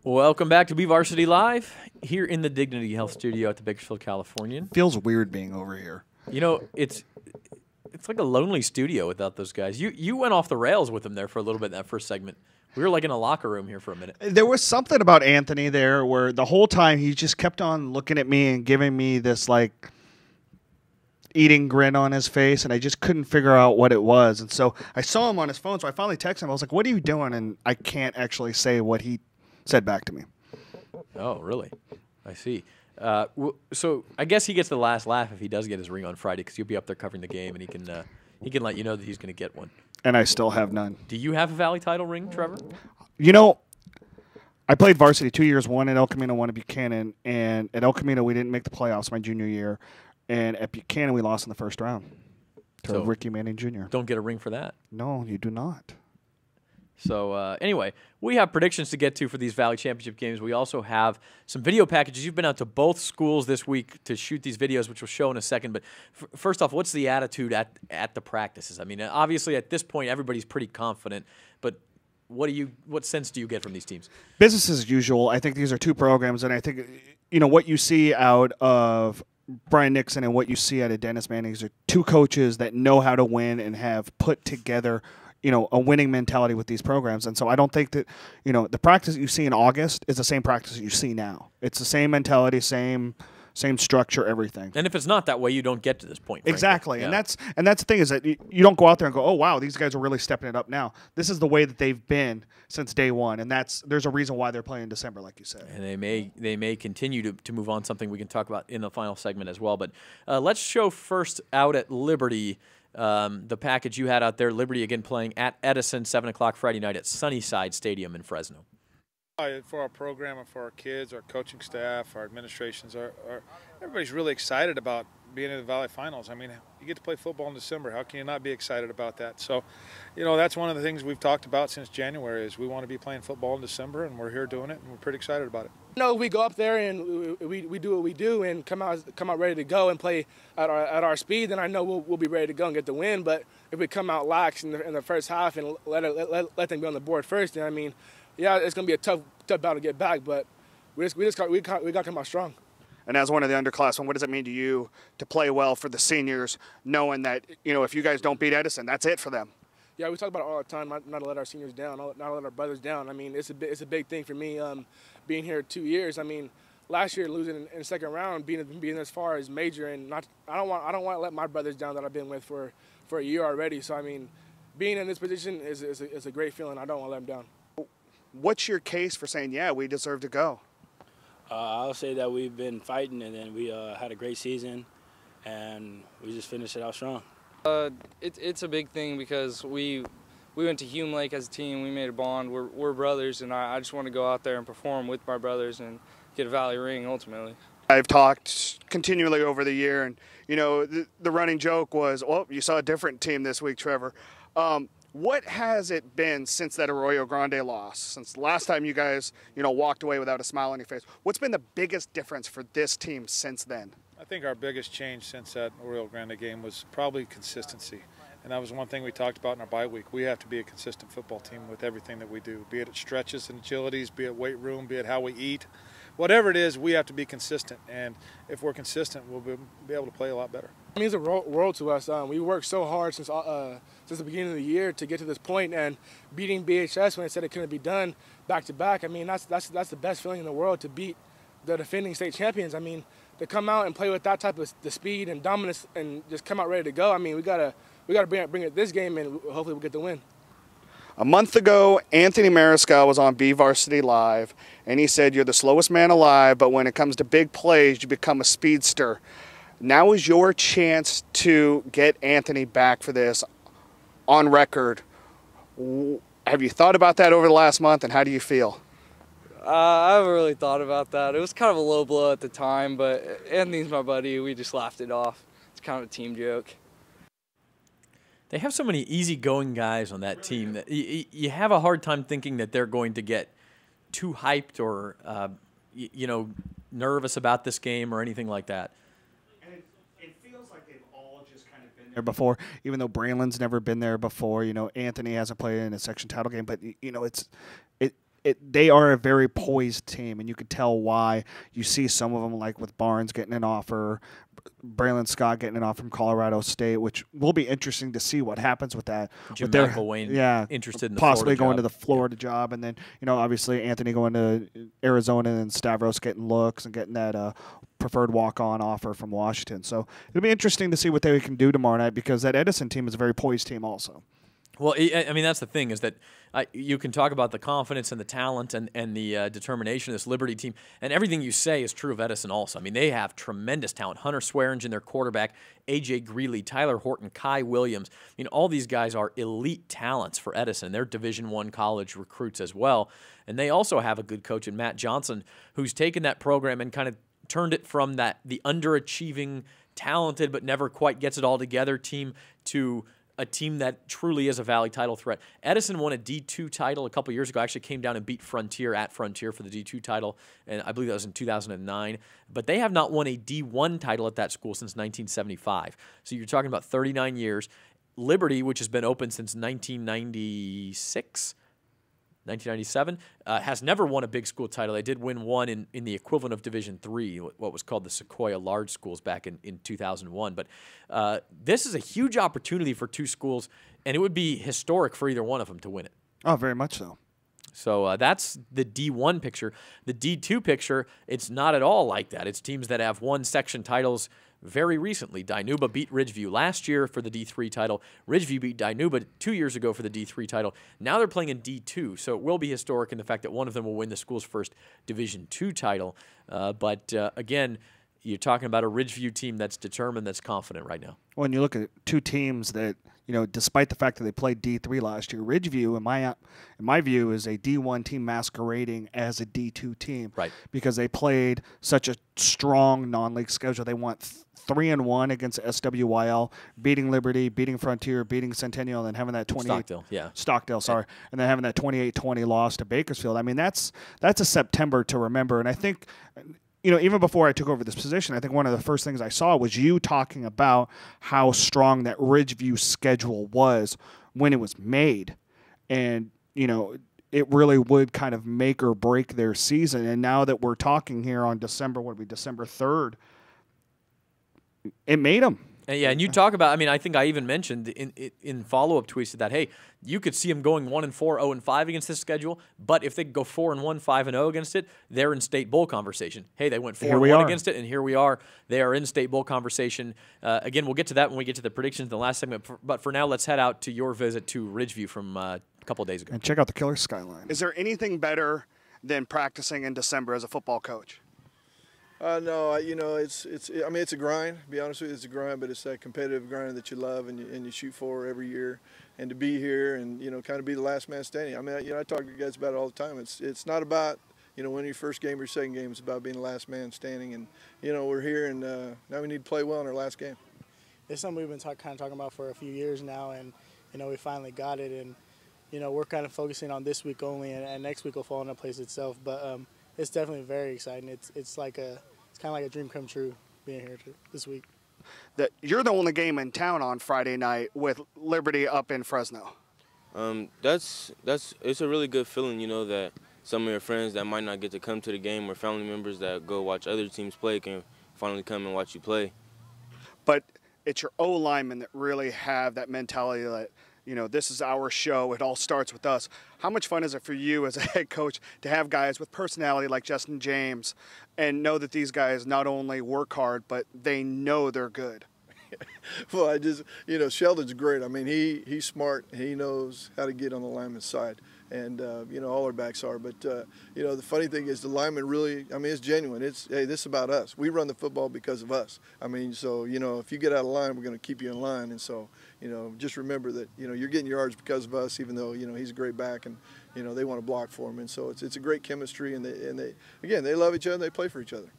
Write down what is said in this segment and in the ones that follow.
Welcome back to BVarsity Live here in the Dignity Health Studio at the Bakersfield Californian. Feels weird being over here. You know, it's like a lonely studio without those guys. You went off the rails with them there for a little bit in that first segment. We were like in a locker room here for a minute. There was something about Anthony there where the whole time he just kept on looking at me and giving me this like eating grin on his face, and I just couldn't figure out what it was. And so I saw him on his phone, so I finally texted him. I was like, "What are you doing?" And I can't actually say what he said back to me. Oh, really? I see. So I guess he gets the last laugh if he does get his ring on Friday, because you'll be up there covering the game, and he can let you know that he's going to get one. And I still have none. Do you have a Valley title ring, Trevor? You know, I played varsity 2 years, one at El Camino, one at Buchanan. And at El Camino, we didn't make the playoffs my junior year. And at Buchanan, we lost in the first round to Ricky Manning Jr. Don't get a ring for that. No, you do not. So anyway, we have predictions to get to for these Valley Championship games. We also have some video packages. You've been out to both schools this week to shoot these videos, which we'll show in a second. But first off, what's the attitude at the practices? I mean, obviously at this point, everybody's pretty confident. But what sense do you get from these teams? Business as usual. I think these are two programs, and I think what you see out of Brian Nixon and what you see out of Dennis Manning are two coaches that know how to win and have put together a winning mentality with these programs. And so I don't think that, the practice you see in August is the same practice that you see now. It's the same mentality, same structure, everything. And if it's not that way, you don't get to this point. Frankly. Exactly. Yeah. And that's the thing, is that you don't go out there and go, "Oh, wow, these guys are really stepping it up now." This is the way that they've been since day one. And there's a reason why they're playing in December, like you said. And they may continue to move on, something we can talk about in the final segment as well. But let's show first out at Liberty. The package you had out there, Liberty again playing at Edison, 7 o'clock Friday night at Sunnyside Stadium in Fresno. For our program and for our kids, our coaching staff, our administrations, everybody's really excited about being in the Valley Finals. I mean, you get to play football in December. How can you not be excited about that? So, that's one of the things we've talked about since January is we want to be playing football in December, and we're here doing it, and we're pretty excited about it. We go up there and we do what we do and come out ready to go and play at our speed. Then I know we'll be ready to go and get the win. But if we come out lax in the first half and let them be on the board first, then I mean, yeah, it's going to be a tough battle to get back. But we got to come out strong. And as one of the underclassmen, what does it mean to you to play well for the seniors, knowing that if you guys don't beat Edison, that's it for them? Yeah, we talk about it all the time, not to let our seniors down, not to let our brothers down. I mean, it's a big thing for me being here 2 years. I mean, last year losing in the second round, being as far as major, and I don't want to let my brothers down that I've been with for a year already. So I mean, being in this position is a great feeling. I don't want to let them down. What's your case for saying, yeah, we deserve to go? I'll say that we've been fighting, and then we had a great season, and we just finished it out strong. It's a big thing because we went to Hume Lake as a team. We made a bond. We're brothers, and I just want to go out there and perform with my brothers and get a Valley ring ultimately. I've talked continually over the year, and the running joke was, well, you saw a different team this week, Trevor. What has it been since that Arroyo Grande loss? Since the last time you guys, walked away without a smile on your face, what's been the biggest difference for this team since then? I think our biggest change since that Rio Grande game was probably consistency. And that was one thing we talked about in our bye week. We have to be a consistent football team with everything that we do, be it at stretches and agilities, be it weight room, be it how we eat. Whatever it is, we have to be consistent. And if we're consistent, we'll be able to play a lot better. It means the world to us. We worked so hard since the beginning of the year to get to this point, and beating BHS when it said it couldn't be done back to back. I mean, that's the best feeling in the world, to beat the defending state champions. I mean, to come out and play with that type of the speed and dominance and just come out ready to go. I mean, we gotta bring it this game, and hopefully we'll get the win. A month ago, Anthony Mariscal was on BVarsity Live, and he said, "You're the slowest man alive, but when it comes to big plays, you become a speedster." Now is your chance to get Anthony back for this on record. Have you thought about that over the last month, and how do you feel? I haven't really thought about that. It was kind of a low blow at the time, but Anthony's my buddy. We just laughed it off. It's kind of a team joke. They have so many easygoing guys on that team that you have a hard time thinking that they're going to get too hyped or nervous about this game or anything like that. And it feels like they've all just kind of been there before, even though Braylon's never been there before. Anthony hasn't played in a section title game, but they are a very poised team, and you could tell why. You see some of them, like with Barnes getting an offer, Braylon Scott getting an offer from Colorado State, which will be interesting to see what happens with that. Jim McElwain interested in the possibly Florida going job. to the Florida job, and then obviously Anthony going to Arizona, and Stavros getting looks and getting that preferred walk-on offer from Washington. So it'll be interesting to see what they can do tomorrow night, because that Edison team is a very poised team also. Well, I mean, that's the thing, is that you can talk about the confidence and the talent and the determination of this Liberty team, and everything you say is true of Edison also. I mean, they have tremendous talent. Hunter Swearingen, their quarterback, A.J. Greeley, Tyler Horton, Kai Williams. I mean, all these guys are elite talents for Edison. They're Division I college recruits as well, and they also have a good coach in Matt Johnson, who's taken that program and kind of turned it from the underachieving, talented but never quite gets it all together team to a team that truly is a Valley title threat. Edison won a D2 title a couple years ago. Actually came down and beat Frontier at Frontier for the D2 title, and I believe that was in 2009. But they have not won a D1 title at that school since 1975. So you're talking about 39 years. Liberty, which has been open since 1997, has never won a big school title. They did win one in the equivalent of Division III, what was called the Sequoia Large Schools back in 2001. But this is a huge opportunity for two schools, and it would be historic for either one of them to win it. Oh, very much so. So that's the D1 picture. The D2 picture, it's not at all like that. It's teams that have won section titles very recently. Dinuba beat Ridgeview last year for the D3 title. Ridgeview beat Dinuba 2 years ago for the D3 title. Now they're playing in D2, so it will be historic in the fact that one of them will win the school's first Division II title. But again, you're talking about a Ridgeview team that's determined, that's confident right now. When you look at two teams that, despite the fact that they played D3 last year, Ridgeview, in my view, is a D1 team masquerading as a D2 team. Right. Because they played such a strong non-league schedule. They went 3-1 against SWYL, beating Liberty, beating Frontier, beating Centennial, and then having that 28 Stockdale, sorry, and then having that 28-20 loss to Bakersfield. I mean, that's a September to remember. And I think, even before I took over this position, I think one of the first things I saw was you talking about how strong that Ridgeview schedule was when it was made. And, it really would kind of make or break their season. And now that we're talking here on December 3rd, it made them. And you talk about, I think I even mentioned in follow-up tweets that, hey, you could see them going 1-4, 0-5 against this schedule, but if they go 4-1, 5-0 against it, they're in state bowl conversation. Hey, they went 4-1 against it, and here we are. They are in state bowl conversation. Again, we'll get to that when we get to the predictions in the last segment, but for now, let's head out to your visit to Ridgeview from a couple of days ago. And check out the killer skyline. Is there anything better than practicing in December as a football coach? No, it's a grind. To be honest with you, it's a grind, but it's that competitive grind that you love and you shoot for every year, and to be here and kind of be the last man standing. I talk to you guys about it all the time. It's not about winning your first game or your second game. It's about being the last man standing, and we're here, and now we need to play well in our last game. It's something we've been talking about for a few years now, and we finally got it, and we're kind of focusing on this week only, and next week will fall into place itself. But it's definitely very exciting. It's kind of like a dream come true being here this week. That you're the only game in town on Friday night with Liberty up in Fresno. It's a really good feeling, that some of your friends that might not get to come to the game or family members that go watch other teams play can finally come and watch you play. But it's your O-linemen that really have that mentality that, this is our show. It all starts with us. How much fun is it for you as a head coach to have guys with personality like Justin James and know that these guys not only work hard, but they know they're good? Well, Sheldon's great. He's smart. He knows how to get on the lineman's side. And, all our backs are. But, the funny thing is the lineman really, it's genuine. This is about us. We run the football because of us. So, if you get out of line, we're going to keep you in line. And so, just remember that, you're getting yards because of us, even though, he's a great back and, they want to block for him. And so it's a great chemistry. And they love each other. They play for each other.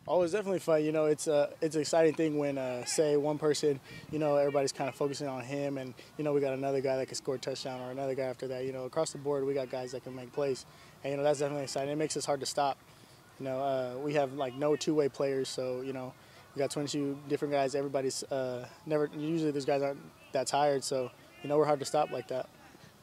Oh, it's definitely fun. It's an exciting thing when, say, one person, everybody's kind of focusing on him, and we got another guy that can score a touchdown, or another guy after that. Across the board, we got guys that can make plays, and that's definitely exciting. It makes us hard to stop. We have no two-way players, so We got 22 different guys. Everybody's usually those guys aren't that tired, so we're hard to stop like that.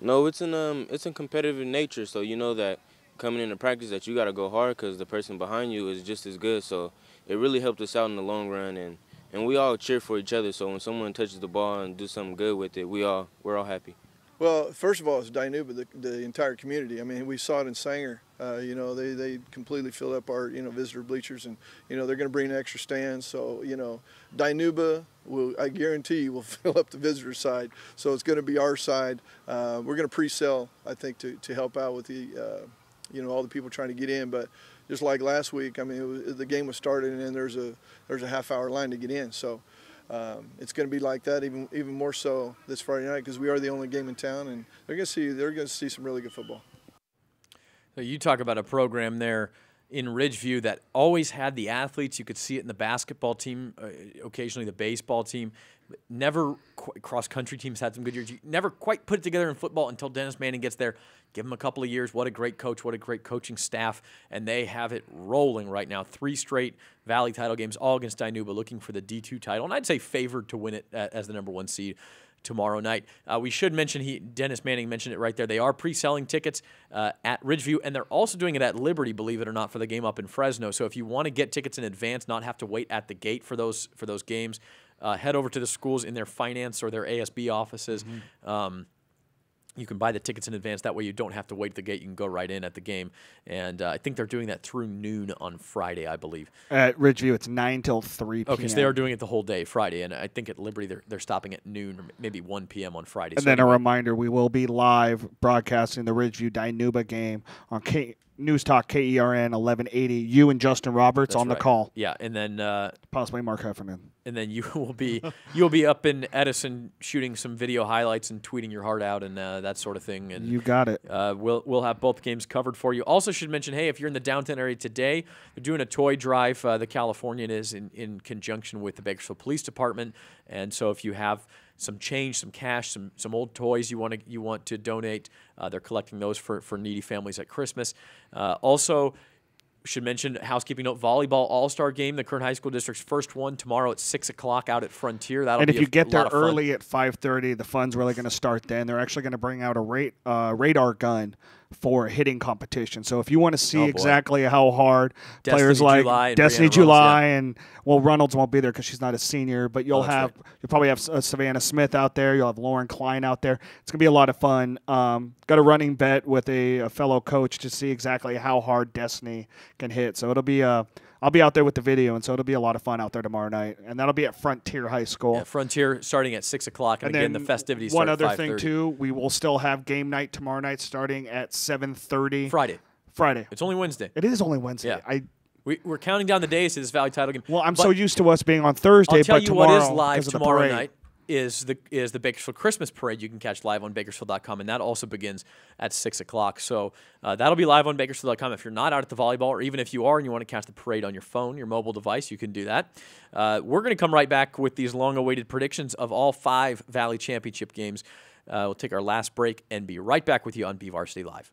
No, it's in competitive nature, so you know that coming into practice that you got to go hard because the person behind you is just as good. So it really helped us out in the long run, and we all cheer for each other. So when someone touches the ball and do something good with it, we're all happy. Well, first of all, it's Dinuba, the entire community. I mean, we saw it in Sanger. They completely filled up our visitor bleachers, and they're going to bring extra stands. So Dinuba I guarantee you will fill up the visitor side. So it's going to be our side. We're going to pre-sell, I think, to help out with the all the people trying to get in. But just like last week, I mean, the game was started, and then there's a half-hour line to get in. So. It's going to be like that, even more so this Friday night, because we are the only game in town, and they're going to see some really good football. So you talk about a program there in Ridgeview that always had the athletes. You could see it in the basketball team, occasionally the baseball team. Never cross-country teams had some good years. You never quite put it together in football until Dennis Manning gets there. Give him a couple of years. What a great coach. What a great coaching staff. And they have it rolling right now. 3 straight Valley title games, all against Dinuba, looking for the D2 title. And I'd say favored to win it as the #1 seed tomorrow night. We should mention, Dennis Manning mentioned it right there, they are pre-selling tickets at Ridgeview, and they're also doing it at Liberty, believe it or not, for the game up in Fresno. So if you want to get tickets in advance, not have to wait at the gate for those games, head over to the schools in their finance or their ASB offices. You can buy the tickets in advance. That way you don't have to wait at the gate. You can go right in at the game. And I think they're doing that through noon on Friday, I believe. At Ridgeview, it's 9 till 3 p.m. Okay, so they are doing it the whole day Friday. And I think at Liberty they're stopping at noon or maybe 1 p.m. on Friday. And then a reminder, we will be live broadcasting the Ridgeview Dinuba game on News Talk KERN 1180. You and Justin Roberts on the call. Yeah, and then possibly Mark Heffernan. And then you'll be up in Edison shooting some video highlights and tweeting your heart out and that sort of thing. And you got it. We'll have both games covered for you. Also, should mention, hey, if you're in the downtown area today, they're doing a toy drive. The Californian is in conjunction with the Bakersfield Police Department, and so if you have some change, some cash, some old toys you want to donate, they're collecting those for needy families at Christmas. Also, should mention, housekeeping note, volleyball all-star game, the Kern High School District's first one tomorrow at 6 o'clock out at Frontier. And if you get there early at 5:30, the fun's really going to start then. They're actually going to bring out a radar gun for a hitting competition. So if you want to see exactly how hard players like Destiny July and Reynolds won't be there because she's not a senior, but you'll probably have Savannah Smith out there. You'll have Lauren Klein out there. It's going to be a lot of fun. Got a running bet with a fellow coach to see exactly how hard Destiny can hit. So it'll be I'll be out there with the video, and so it'll be a lot of fun out there tomorrow night. And that'll be at Frontier High School. Yeah, Frontier starting at 6 o'clock, and again, the festivities start at 5:30. One other thing, too, we will still have game night tomorrow night starting at 7:30. Friday. It's only Wednesday. It is only Wednesday. Yeah. We're counting down the days to this Valley title game. Well, I'm so used to us being on Thursday, but tomorrow, what is live tomorrow night is the Bakersfield Christmas Parade. You can catch live on Bakersfield.com, and that also begins at 6 o'clock. So that'll be live on Bakersfield.com. If you're not out at the volleyball, or even if you are and you want to catch the parade on your phone, your mobile device, you can do that. We're going to come right back with these long-awaited predictions of all 5 Valley Championship games. We'll take our last break and be right back with you on BVarsity Live.